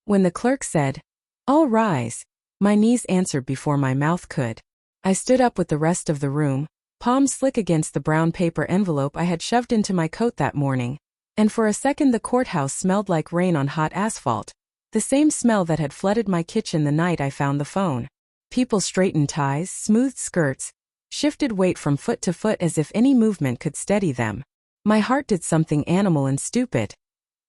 When the clerk said, "All rise," my knees answered before my mouth could. I stood up with the rest of the room, palms slick against the brown paper envelope I had shoved into my coat that morning, and for a second the courthouse smelled like rain on hot asphalt, the same smell that had flooded my kitchen the night I found the phone. People straightened ties, smoothed skirts, shifted weight from foot to foot as if any movement could steady them. My heart did something animal and stupid.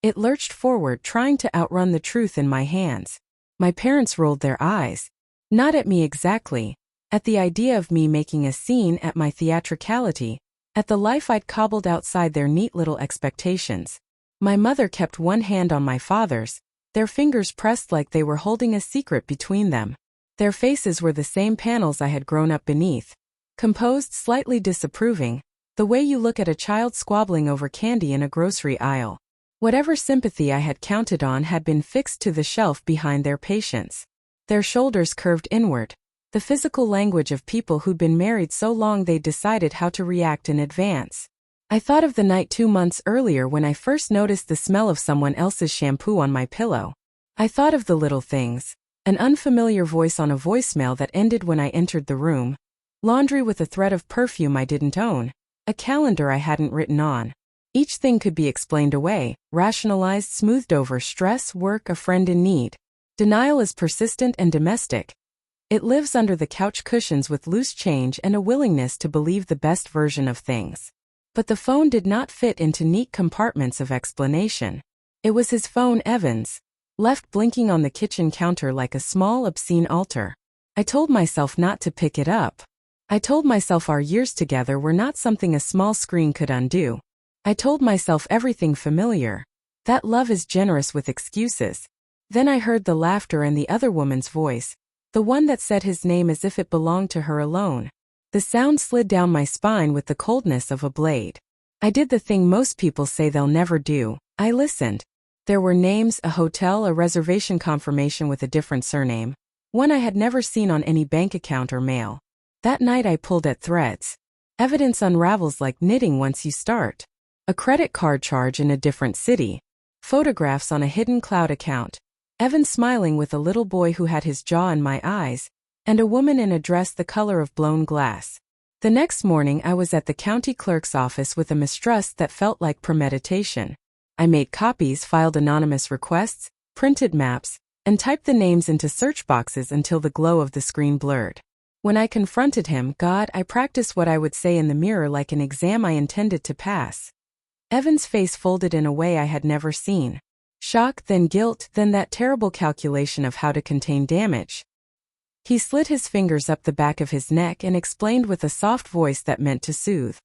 It lurched forward, trying to outrun the truth in my hands. My parents rolled their eyes. Not at me exactly, at the idea of me making a scene, at my theatricality, at the life I'd cobbled outside their neat little expectations. My mother kept one hand on my father's, their fingers pressed like they were holding a secret between them. Their faces were the same panels I had grown up beneath, composed, slightly disapproving, the way you look at a child squabbling over candy in a grocery aisle. Whatever sympathy I had counted on had been fixed to the shelf behind their patience. Their shoulders curved inward, the physical language of people who'd been married so long they'd decided how to react in advance. I thought of the night 2 months earlier when I first noticed the smell of someone else's shampoo on my pillow. I thought of the little things. An unfamiliar voice on a voicemail that ended when I entered the room. Laundry with a thread of perfume I didn't own. A calendar I hadn't written on. Each thing could be explained away, rationalized, smoothed over: stress, work, a friend in need. Denial is persistent and domestic. It lives under the couch cushions with loose change and a willingness to believe the best version of things. But the phone did not fit into neat compartments of explanation. It was his phone, Evan's, left blinking on the kitchen counter like a small, obscene altar. I told myself not to pick it up. I told myself our years together were not something a small screen could undo. I told myself everything familiar. That love is generous with excuses. Then I heard the laughter and the other woman's voice, the one that said his name as if it belonged to her alone. The sound slid down my spine with the coldness of a blade. I did the thing most people say they'll never do. I listened. There were names, a hotel, a reservation confirmation with a different surname, one I had never seen on any bank account or mail. That night I pulled at threads. Evidence unravels like knitting once you start. A credit card charge in a different city. Photographs on a hidden cloud account. Evan smiling with a little boy who had his jaw in my eyes, and a woman in a dress the color of blown glass. The next morning I was at the county clerk's office with a mistrust that felt like premeditation. I made copies, filed anonymous requests, printed maps, and typed the names into search boxes until the glow of the screen blurred. When I confronted him, God, I practiced what I would say in the mirror like an exam I intended to pass. Evan's face folded in a way I had never seen. Shock, then guilt, then that terrible calculation of how to contain damage. He slid his fingers up the back of his neck and explained with a soft voice that meant to soothe.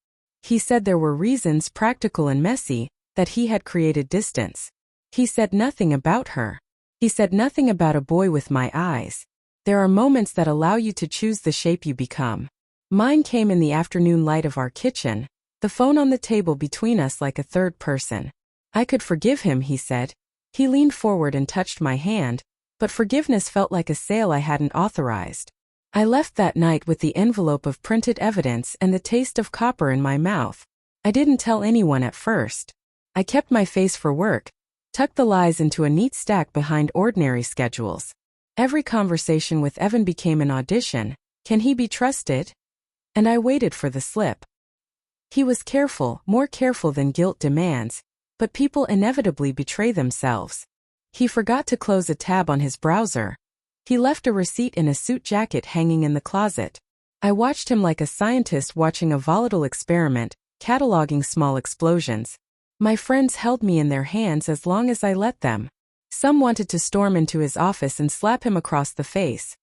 He said there were reasons, practical and messy, that he had created distance. He said nothing about her. He said nothing about a boy with my eyes. There are moments that allow you to choose the shape you become. Mine came in the afternoon light of our kitchen, the phone on the table between us like a third person. I could forgive him, he said. He leaned forward and touched my hand, but forgiveness felt like a sale I hadn't authorized. I left that night with the envelope of printed evidence and the taste of copper in my mouth. I didn't tell anyone at first. I kept my face for work, tucked the lies into a neat stack behind ordinary schedules. Every conversation with Evan became an audition. Can he be trusted? And I waited for the slip. He was careful, more careful than guilt demands, but people inevitably betray themselves. He forgot to close a tab on his browser. He left a receipt in a suit jacket hanging in the closet. I watched him like a scientist watching a volatile experiment, cataloging small explosions. My friends held me in their hands as long as I let them. Some wanted to storm into his office and slap him across the face.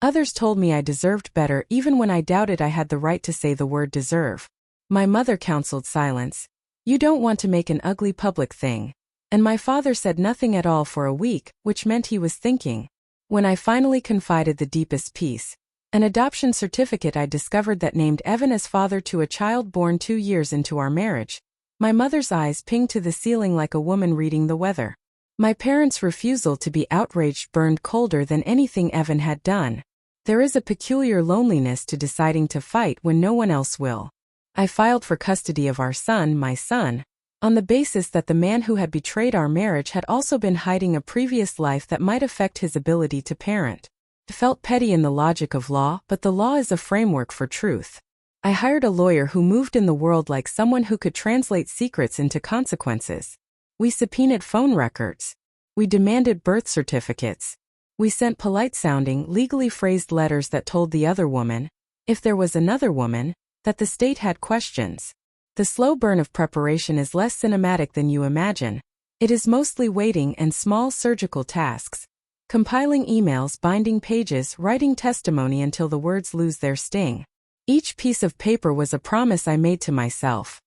Others told me I deserved better even when I doubted I had the right to say the word deserve. My mother counseled silence. You don't want to make an ugly public thing. And my father said nothing at all for a week, which meant he was thinking. When I finally confided the deepest piece, an adoption certificate I discovered that named Evan as father to a child born 2 years into our marriage, my mother's eyes pinged to the ceiling like a woman reading the weather. My parents' refusal to be outraged burned colder than anything Evan had done. There is a peculiar loneliness to deciding to fight when no one else will. I filed for custody of our son, my son. on the basis that the man who had betrayed our marriage had also been hiding a previous life that might affect his ability to parent. It felt petty in the logic of law, but the law is a framework for truth. I hired a lawyer who moved in the world like someone who could translate secrets into consequences. We subpoenaed phone records. We demanded birth certificates. We sent polite-sounding, legally phrased letters that told the other woman, if there was another woman, that the state had questions. The slow burn of preparation is less cinematic than you imagine. It is mostly waiting and small surgical tasks. Compiling emails, binding pages, writing testimony until the words lose their sting. Each piece of paper was a promise I made to myself.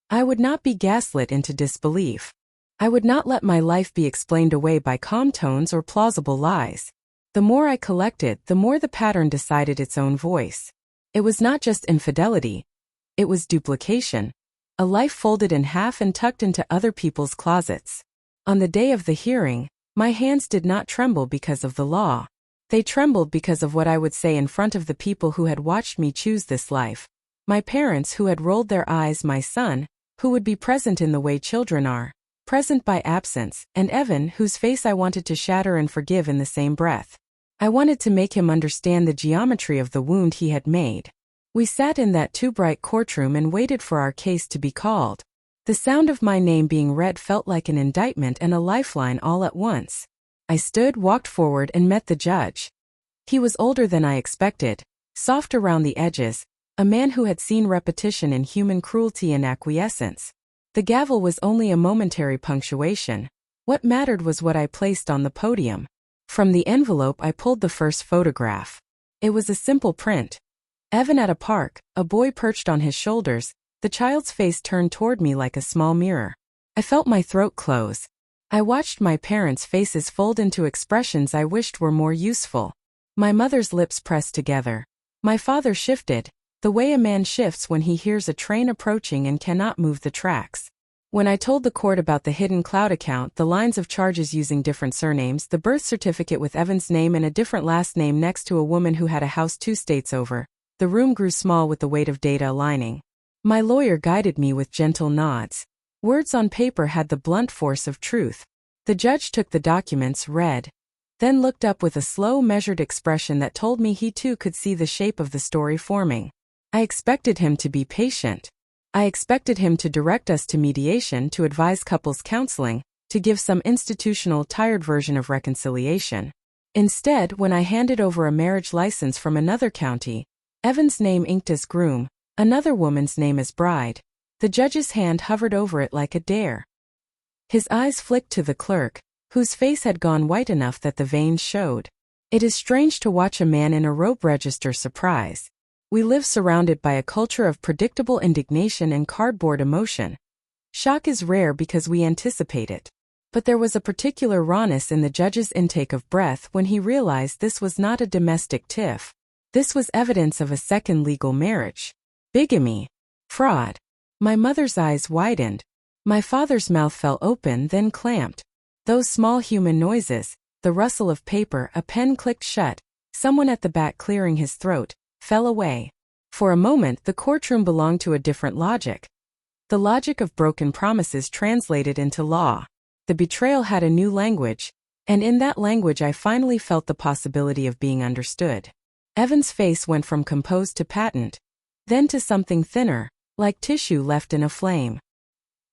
I would not be gaslit into disbelief. I would not let my life be explained away by calm tones or plausible lies. The more I collected, the more the pattern decided its own voice. It was not just infidelity. It was duplication. A life folded in half and tucked into other people's closets. On the day of the hearing, my hands did not tremble because of the law. They trembled because of what I would say in front of the people who had watched me choose this life. My parents who had rolled their eyes, my son, who would be present in the way children are, present by absence, and Evan, whose face I wanted to shatter and forgive in the same breath. I wanted to make him understand the geometry of the wound he had made. We sat in that too-bright courtroom and waited for our case to be called. The sound of my name being read felt like an indictment and a lifeline all at once. I stood, walked forward, and met the judge. He was older than I expected, soft around the edges, a man who had seen repetition in human cruelty and acquiescence. The gavel was only a momentary punctuation. What mattered was what I placed on the podium. From the envelope I pulled the first photograph. It was a simple print. Evan at a park, a boy perched on his shoulders, the child's face turned toward me like a small mirror. I felt my throat close. I watched my parents' faces fold into expressions I wished were more useful. My mother's lips pressed together. My father shifted, the way a man shifts when he hears a train approaching and cannot move the tracks. When I told the court about the hidden cloud account, the lines of charges using different surnames, the birth certificate with Evan's name and a different last name next to a woman who had a house 2 states over, the room grew small with the weight of data aligning. My lawyer guided me with gentle nods. Words on paper had the blunt force of truth. The judge took the documents, read, then looked up with a slow, measured expression that told me he too could see the shape of the story forming. I expected him to be patient. I expected him to direct us to mediation, to advise couples counseling, to give some institutional, tired version of reconciliation. Instead, when I handed over a marriage license from another county, Evan's name inked as groom, another woman's name as bride, the judge's hand hovered over it like a dare. His eyes flicked to the clerk, whose face had gone white enough that the veins showed. It is strange to watch a man in a rope register surprise. We live surrounded by a culture of predictable indignation and cardboard emotion. Shock is rare because we anticipate it. But there was a particular rawness in the judge's intake of breath when he realized this was not a domestic tiff. This was evidence of a second legal marriage. Bigamy. Fraud. My mother's eyes widened. My father's mouth fell open, then clamped. Those small human noises, the rustle of paper, a pen clicked shut, someone at the back clearing his throat, fell away. For a moment, the courtroom belonged to a different logic. The logic of broken promises translated into law. The betrayal had a new language, and in that language I finally felt the possibility of being understood. Evan's face went from composed to patent, then to something thinner, like tissue left in a flame.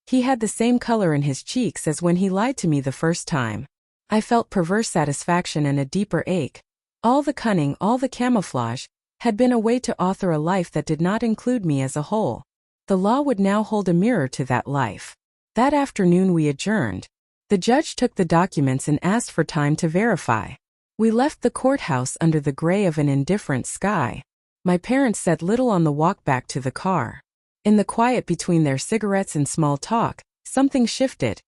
He had the same color in his cheeks as when he lied to me the first time. I felt perverse satisfaction and a deeper ache. All the cunning, all the camouflage, had been a way to author a life that did not include me as a whole. The law would now hold a mirror to that life. That afternoon we adjourned. The judge took the documents and asked for time to verify. We left the courthouse under the gray of an indifferent sky. My parents said little on the walk back to the car. In the quiet between their cigarettes and small talk, something shifted.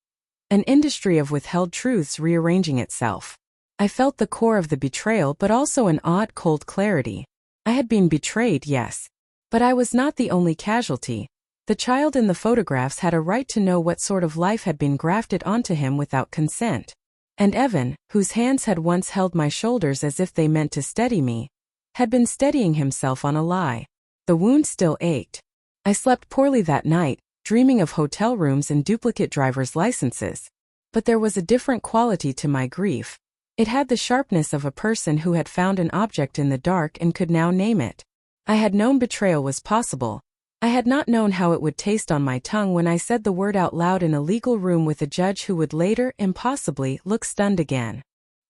An industry of withheld truths rearranging itself. I felt the core of the betrayal but also an odd cold clarity. I had been betrayed, yes. But I was not the only casualty. The child in the photographs had a right to know what sort of life had been grafted onto him without consent. And Evan, whose hands had once held my shoulders as if they meant to steady me, had been steadying himself on a lie. The wound still ached. I slept poorly that night, dreaming of hotel rooms and duplicate driver's licenses. But there was a different quality to my grief. It had the sharpness of a person who had found an object in the dark and could now name it. I had known betrayal was possible. I had not known how it would taste on my tongue when I said the word out loud in a legal room with a judge who would later, impossibly, look stunned again.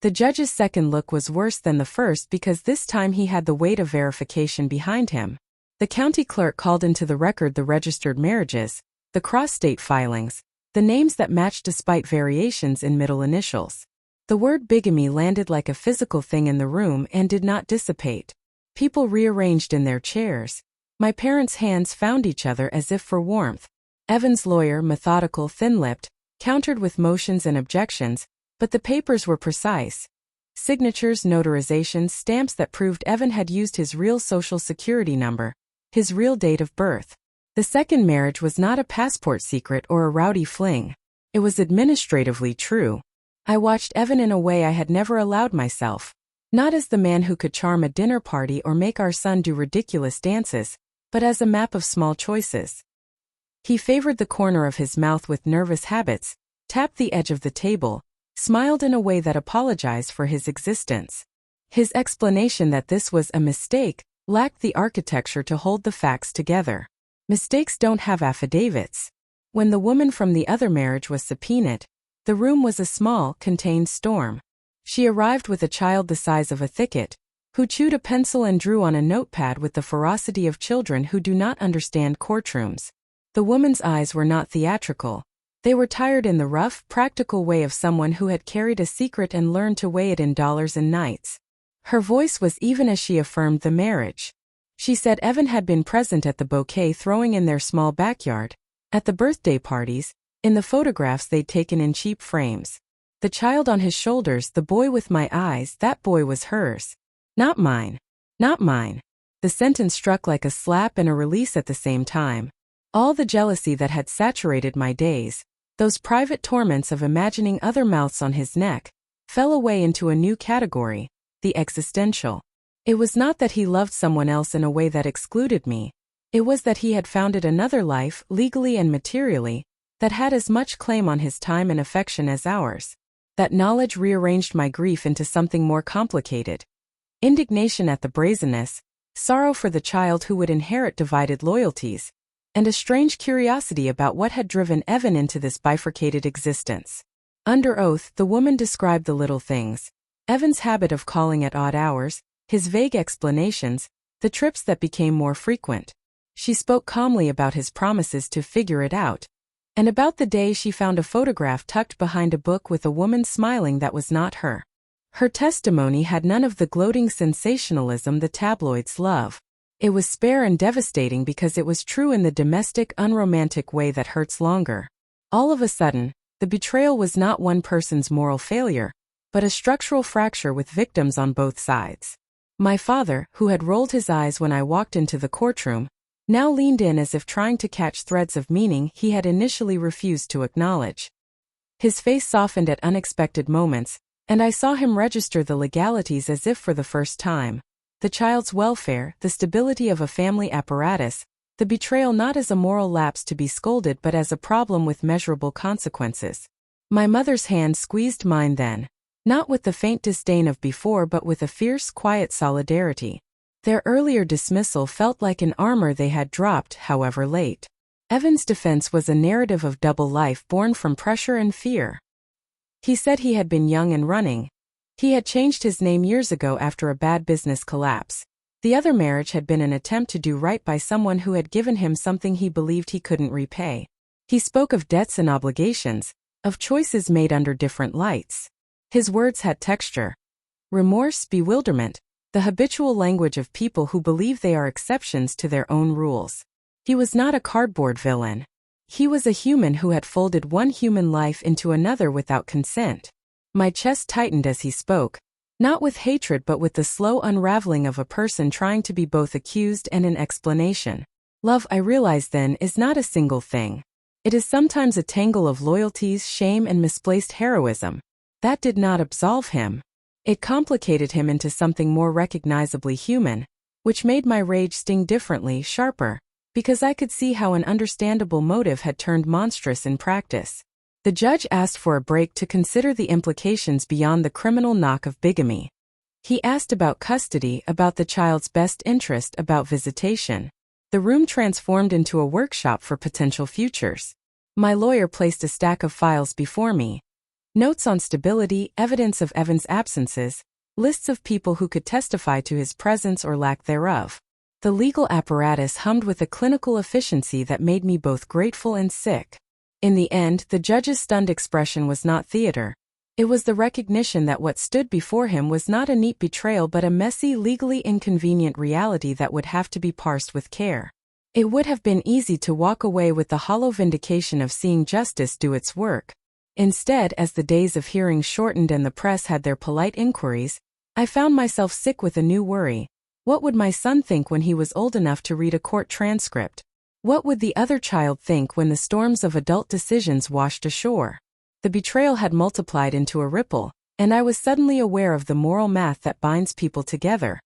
The judge's second look was worse than the first because this time he had the weight of verification behind him. The county clerk called into the record the registered marriages, the cross-state filings, the names that matched despite variations in middle initials. The word bigamy landed like a physical thing in the room and did not dissipate. People rearranged in their chairs. My parents' hands found each other as if for warmth. Evan's lawyer, methodical, thin-lipped, countered with motions and objections, but the papers were precise. Signatures, notarizations, stamps that proved Evan had used his real social security number, his real date of birth. The second marriage was not a passport secret or a rowdy fling. It was administratively true. I watched Evan in a way I had never allowed myself. Not as the man who could charm a dinner party or make our son do ridiculous dances, but as a map of small choices. He favored the corner of his mouth with nervous habits, tapped the edge of the table, smiled in a way that apologized for his existence. His explanation that this was a mistake lacked the architecture to hold the facts together. Mistakes don't have affidavits. When the woman from the other marriage was subpoenaed, the room was a small, contained storm. She arrived with a child the size of a thicket, who chewed a pencil and drew on a notepad with the ferocity of children who do not understand courtrooms. The woman's eyes were not theatrical. They were tired in the rough, practical way of someone who had carried a secret and learned to weigh it in dollars and nights. Her voice was even as she affirmed the marriage. She said Evan had been present at the bouquet throwing in their small backyard, at the birthday parties, in the photographs they'd taken in cheap frames. The child on his shoulders, the boy with my eyes, that boy was hers. Not mine. Not mine. The sentence struck like a slap and a release at the same time. All the jealousy that had saturated my days, those private torments of imagining other mouths on his neck, fell away into a new category, the existential. It was not that he loved someone else in a way that excluded me. It was that he had founded another life, legally and materially, that had as much claim on his time and affection as ours. That knowledge rearranged my grief into something more complicated. Indignation at the brazenness, sorrow for the child who would inherit divided loyalties, and a strange curiosity about what had driven Evan into this bifurcated existence. Under oath, the woman described the little things. Evan's habit of calling at odd hours, his vague explanations, the trips that became more frequent. She spoke calmly about his promises to figure it out, and about the day she found a photograph tucked behind a book with a woman smiling that was not her. Her testimony had none of the gloating sensationalism the tabloids love. It was spare and devastating because it was true in the domestic, unromantic way that hurts longer. All of a sudden, the betrayal was not one person's moral failure, but a structural fracture with victims on both sides. My father, who had rolled his eyes when I walked into the courtroom, now leaned in as if trying to catch threads of meaning he had initially refused to acknowledge. His face softened at unexpected moments, and I saw him register the legalities as if for the first time. The child's welfare, the stability of a family apparatus, the betrayal not as a moral lapse to be scolded but as a problem with measurable consequences. My mother's hand squeezed mine then, not with the faint disdain of before but with a fierce, quiet solidarity. Their earlier dismissal felt like an armor they had dropped, however late. Evan's defense was a narrative of double life born from pressure and fear. He said he had been young and running. He had changed his name years ago after a bad business collapse. The other marriage had been an attempt to do right by someone who had given him something he believed he couldn't repay. He spoke of debts and obligations, of choices made under different lights. His words had texture. Remorse, bewilderment, the habitual language of people who believe they are exceptions to their own rules. He was not a cardboard villain. He was a human who had folded one human life into another without consent. My chest tightened as he spoke, not with hatred but with the slow unraveling of a person trying to be both accused and an explanation. Love, I realized then, is not a single thing. It is sometimes a tangle of loyalties, shame, and misplaced heroism. That did not absolve him. It complicated him into something more recognizably human, which made my rage sting differently, sharper, because I could see how an understandable motive had turned monstrous in practice. The judge asked for a break to consider the implications beyond the criminal knock of bigamy. He asked about custody, about the child's best interest, about visitation. The room transformed into a workshop for potential futures. My lawyer placed a stack of files before me. Notes on stability, evidence of Evan's absences, lists of people who could testify to his presence or lack thereof. The legal apparatus hummed with a clinical efficiency that made me both grateful and sick. In the end, the judge's stunned expression was not theater. It was the recognition that what stood before him was not a neat betrayal but a messy, legally inconvenient reality that would have to be parsed with care. It would have been easy to walk away with the hollow vindication of seeing justice do its work. Instead, as the days of hearing shortened and the press had their polite inquiries, I found myself sick with a new worry. What would my son think when he was old enough to read a court transcript? What would the other child think when the storms of adult decisions washed ashore? The betrayal had multiplied into a ripple, and I was suddenly aware of the moral math that binds people together.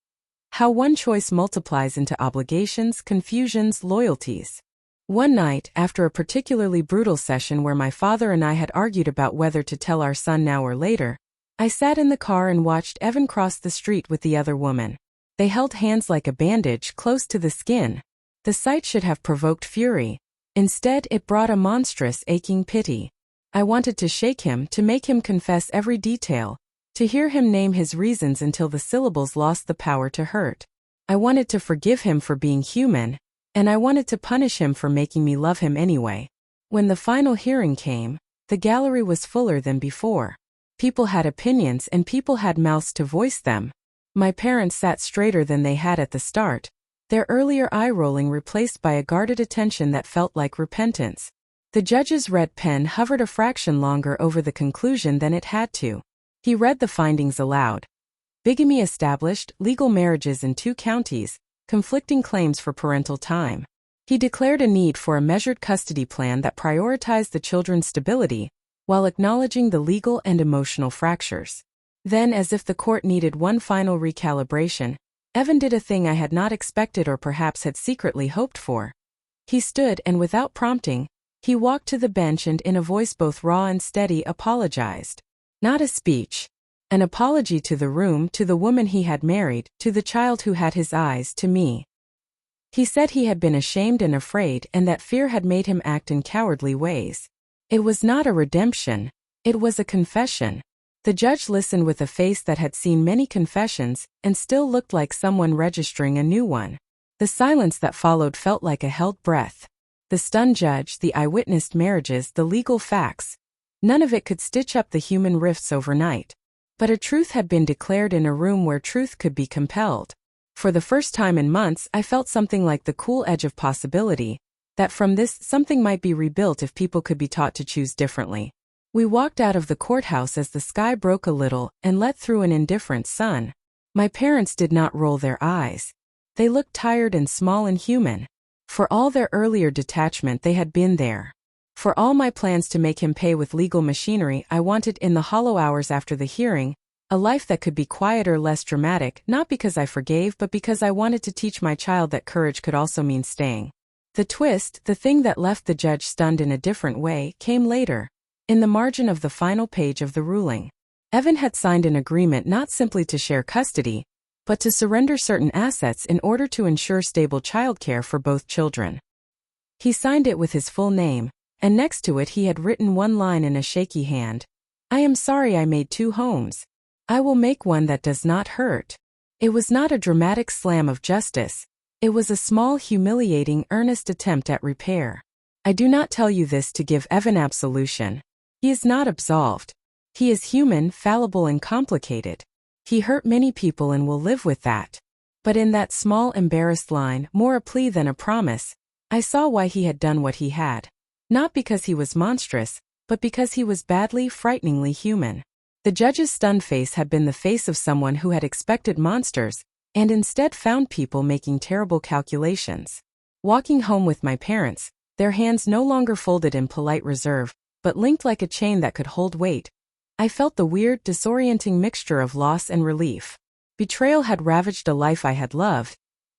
How one choice multiplies into obligations, confusions, loyalties. One night, after a particularly brutal session where my father and I had argued about whether to tell our son now or later, I sat in the car and watched Evan cross the street with the other woman. They held hands like a bandage, close to the skin. The sight should have provoked fury. Instead, it brought a monstrous, aching pity. I wanted to shake him, to make him confess every detail, to hear him name his reasons until the syllables lost the power to hurt. I wanted to forgive him for being human, and I wanted to punish him for making me love him anyway. When the final hearing came, the gallery was fuller than before. People had opinions and people had mouths to voice them. My parents sat straighter than they had at the start, their earlier eye-rolling replaced by a guarded attention that felt like repentance. The judge's red pen hovered a fraction longer over the conclusion than it had to. He read the findings aloud. Bigamy established, legal marriages in 2 counties, conflicting claims for parental time. He declared a need for a measured custody plan that prioritized the children's stability, while acknowledging the legal and emotional fractures. Then, as if the court needed one final recalibration, Evan did a thing I had not expected or perhaps had secretly hoped for. He stood and without prompting, he walked to the bench and in a voice both raw and steady apologized. Not a speech. An apology to the room, to the woman he had married, to the child who had his eyes, to me. He said he had been ashamed and afraid and that fear had made him act in cowardly ways. It was not a redemption. It was a confession. The judge listened with a face that had seen many confessions and still looked like someone registering a new one. The silence that followed felt like a held breath. The stunned judge, the eyewitnessed marriages, the legal facts. None of it could stitch up the human rifts overnight. But a truth had been declared in a room where truth could be compelled. For the first time in months, I felt something like the cool edge of possibility, that from this, something might be rebuilt if people could be taught to choose differently. We walked out of the courthouse as the sky broke a little and let through an indifferent sun. My parents did not roll their eyes. They looked tired and small and human. For all their earlier detachment, they had been there. For all my plans to make him pay with legal machinery, I wanted, in the hollow hours after the hearing, a life that could be quieter, less dramatic, not because I forgave but because I wanted to teach my child that courage could also mean staying. The twist, the thing that left the judge stunned in a different way, came later. In the margin of the final page of the ruling. Evan had signed an agreement not simply to share custody, but to surrender certain assets in order to ensure stable childcare for both children. He signed it with his full name, and next to it he had written one line in a shaky hand. I am sorry I made 2 homes. I will make one that does not hurt. It was not a dramatic slam of justice. It was a small, humiliating, earnest attempt at repair. I do not tell you this to give Evan absolution. He is not absolved. He is human, fallible and complicated. He hurt many people and will live with that. But in that small, embarrassed line, more a plea than a promise, I saw why he had done what he had. Not because he was monstrous, but because he was badly, frighteningly human. The judge's stunned face had been the face of someone who had expected monsters, and instead found people making terrible calculations. Walking home with my parents, their hands no longer folded in polite reserve, but linked like a chain that could hold weight, I felt the weird, disorienting mixture of loss and relief. Betrayal had ravaged a life I had loved,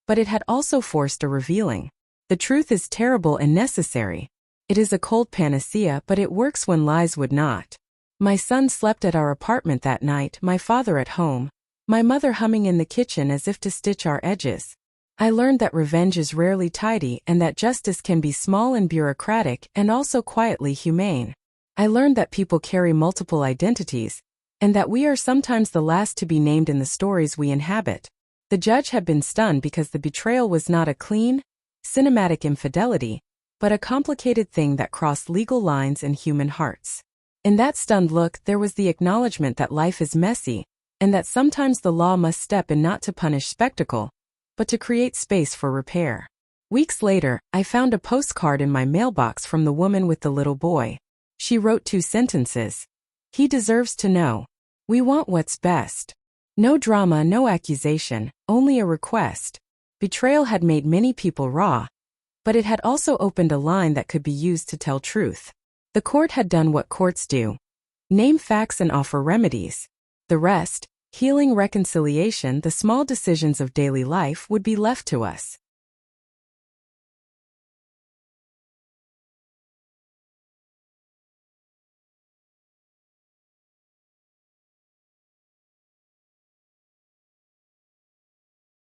but it had also forced a revealing. The truth is terrible and necessary. It is a cold panacea, but it works when lies would not. My son slept at our apartment that night, my father at home, my mother humming in the kitchen as if to stitch our edges. I learned that revenge is rarely tidy and that justice can be small and bureaucratic and also quietly humane. I learned that people carry multiple identities, and that we are sometimes the last to be named in the stories we inhabit. The judge had been stunned because the betrayal was not a clean, cinematic infidelity, but a complicated thing that crossed legal lines and human hearts. In that stunned look, there was the acknowledgement that life is messy, and that sometimes the law must step in not to punish spectacle, but to create space for repair. Weeks later, I found a postcard in my mailbox from the woman with the little boy. She wrote 2 sentences. He deserves to know. We want what's best. No drama, no accusation, only a request. Betrayal had made many people raw, but it had also opened a line that could be used to tell truth. The court had done what courts do: name facts and offer remedies. The rest, healing, reconciliation, the small decisions of daily life, would be left to us.